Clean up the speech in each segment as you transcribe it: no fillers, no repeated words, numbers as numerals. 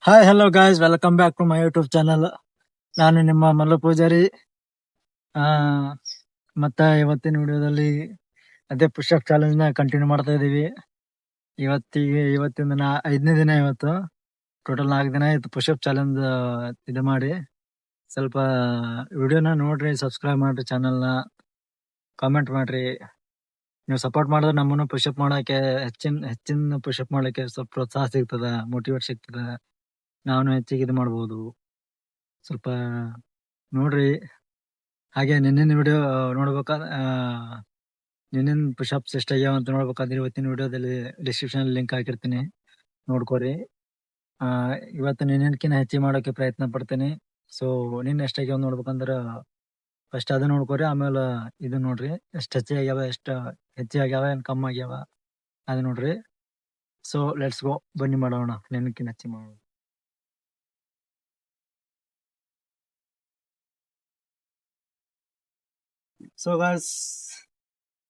Hi hello guys, welcome back to my YouTube channel. ನಾನು ನಿಮ್ಮ ಮಲ್ಲು ಪೂಜಾರಿ. ಆ ಮತ್ತೆ ಇವತ್ತಿನ ವಿಡಿಯೋದಲ್ಲಿ ಅದೇ ಪುಷಪ್ ಚಾಲೆಂಜ್ ನ ಕಂಟಿನ್ಯೂ ಮಾಡ್ತಾ ಇದೀವಿ. ಇವತ್ತಿನ ದಿನ 5ನೇ ದಿನ. ಇವತ್ತು ಟೋಟಲ್ 4 ದಿನ ಆಯ್ತು ಪುಷಪ್ ಚಾಲೆಂಜ್ ಇದು ಮಾಡಿ. ಸ್ವಲ್ಪ ವಿಡಿಯೋನ ನೋಡ್ರಿ, ಸಬ್ಸ್ಕ್ರೈಬ್ ಮಾಡ್ರಿ, ಚಾನಲ್ನ ಕಾಮೆಂಟ್ ಮಾಡ್ರಿ. ನೀವು ಸಪೋರ್ಟ್ ಮಾಡಿದ್ರೆ ನಮ್ಮನ್ನು ಪುಷಪ್ ಮಾಡಕ್ಕೆ ಹೆಚ್ಚಿನ ಪುಷಪ್ ಮಾಡಕ್ಕೆ ಸ್ವಲ್ಪ ಪ್ರೋತ್ಸಾಹ ಸಿಗ್ತದ, ಮೋಟಿವೇಟ್ ಸಿಗ್ತದ. ನಾನು ಹೆಚ್ಚಿಗೆ ಇದು ಮಾಡ್ಬೋದು. ಸ್ವಲ್ಪ ನೋಡ್ರಿ. ಹಾಗೆ ನಿನ್ನಿನ ವಿಡಿಯೋ ನೋಡ್ಬೇಕಾದ್ರೆ ನಿನ್ನಿನ ಪುಷಪ್ಸ್ ಎಷ್ಟಾಗ್ಯಾವ ಅಂತ ನೋಡ್ಬೇಕಾದ್ರೆ ಇವತ್ತಿನ ವಿಡಿಯೋದಲ್ಲಿ ಡಿಸ್ಕ್ರಿಪ್ಷನ್ ಲಿಂಕ್ ಹಾಕಿರ್ತೀನಿ, ನೋಡ್ಕೊರಿ. ಇವತ್ತು ನಿನ್ನಿನಕಿನ್ನ ಹೆಚ್ಚಿಗೆ ಮಾಡೋಕೆ ಪ್ರಯತ್ನ ಪಡ್ತೀನಿ. ಸೊ ನಿನ್ನ ಎಷ್ಟಾಗ್ಯಾವ ನೋಡ್ಬೇಕಂದ್ರ ಫಸ್ಟ್ ಅದು ನೋಡ್ಕೊರಿ, ಆಮೇಲೆ ಇದು ನೋಡ್ರಿ. ಎಷ್ಟು ಹೆಚ್ಚಿಗೆ ಆಗ್ಯಾವ, ಎಷ್ಟು ಹೆಚ್ಚಿಗೆ ಆಗ್ಯಾವ, ಏನ್ ಕಮ್ಮಿ ಆಗ್ಯಾವ ಅದು ನೋಡ್ರಿ. ಸೊ ಲೆಟ್ಸ್ ಗೋ, ಬನ್ನಿ ಮಾಡೋಣ, ನಿನ್ನಕ್ಕಿನ್ನ ಹೆಚ್ಚಿಗೆ ಮಾಡೋಣ. ಸೊ ಗಾಯ್ಸ್,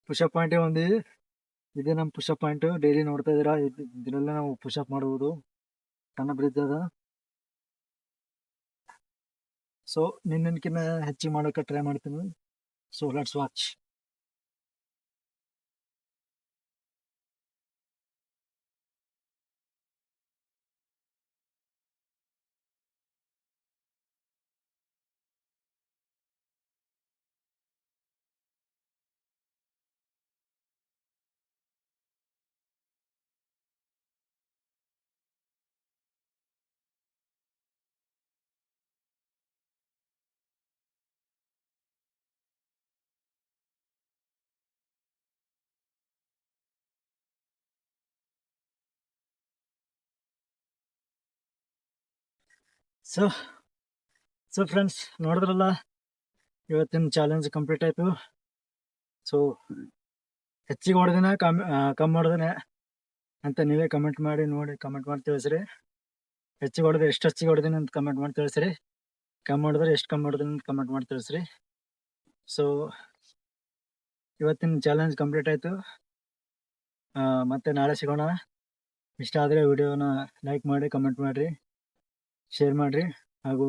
ಪುಷಪ್ ಪಾಯಿಂಟ್ ಬಂದಿವಿ. ಇದೇ ನಮ್ಮ ಪುಷಪ್ ಪಾಯಿಂಟ್. ಡೈಲಿ ನೋಡ್ತಾ ಇದೀರಾ, ಇದರಲ್ಲೇ ನಾವು ಪುಷಪ್ ಮಾಡುವುದು. ಸಣ್ಣ ಬ್ರಿಡ್ಜ್ ಅದ. ಸೊ ನಿನ್ನಕ್ಕಿಂತ ಹೆಚ್ಚಿಗೆ ಮಾಡೋಕೆ ಟ್ರೈ ಮಾಡ್ತೀನಿ. So let's watch. So so friends, ನೋಡಿದ್ರಲ್ಲ, ಇವತ್ತಿನ ಚಾಲೆಂಜ್ ಕಂಪ್ಲೀಟ್ ಆಯ್ತು. ಸೊ ಹೆಚ್ಚಿಗೆ ಹೊಡೆದಿನ ಕಮ್ಮಿ ಹೊಡೆದಿನ ಅಂತ ನೀವೇ ಕಮೆಂಟ್ ಮಾಡಿ ನೋಡಿ, ಕಮೆಂಟ್ ಮಾಡಿ ತಿಳಿಸ್ರಿ. ಹೆಚ್ಚಿಗೆ ಹೊಡೆದ್ರೆ ಎಷ್ಟು ಹೆಚ್ಚಿಗೆ ಹೊಡೆದಿನಿ ಅಂತ ಕಮೆಂಟ್ ಮಾಡಿ ತಿಳಿಸ್ರಿ. ಕಮ್ಮಿ ಹೊಡೆದ್ರೆ ಎಷ್ಟು ಕಮ್ಮಿ ಹೊಡೆದಿನಿ ಅಂತ ಕಮೆಂಟ್ ಮಾಡಿ ತಿಳಿಸ್ರಿ. ಸೊ ಇವತ್ತಿನ ಚಾಲೆಂಜ್ ಕಂಪ್ಲೀಟ್ ಆಯ್ತು. ಮತ್ತೆ ನಾಳೆ ಸಿಗೋಣ. ಇಷ್ಟ ಆದರೆ ವಿಡಿಯೋನ ಲೈಕ್ ಮಾಡಿ, ಕಮೆಂಟ್ ಮಾಡಿರಿ, ಶೇರ್ ಮಾಡಿರಿ, ಹಾಗೂ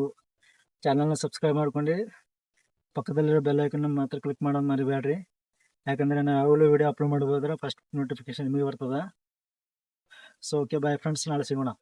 ಚಾನಲ್ನ ಸಬ್ಸ್ಕ್ರೈಬ್ ಮಾಡ್ಕೊಂಡು ಪಕ್ಕದಲ್ಲಿರೋ ಬೆಲ್ ಐಕನ್ನ ಮಾತ್ರ ಕ್ಲಿಕ್ ಮಾಡೋದು ಮರಿಬೇಡ್ರಿ. ಯಾಕಂದರೆ ನಾನು ಯಾವಾಗಲೂ ವಿಡಿಯೋ ಅಪ್ಲೋಡ್ ಮಾಡ್ಬೋದ್ರೆ ಫಸ್ಟ್ ನೋಟಿಫಿಕೇಶನ್ ನಿಮಗೆ ಬರ್ತದೆ. ಸೊ ಓಕೆ, ಬಾಯ್ ಫ್ರೆಂಡ್ಸ್, ನಾಳೆ ಸಿಗೋಣ.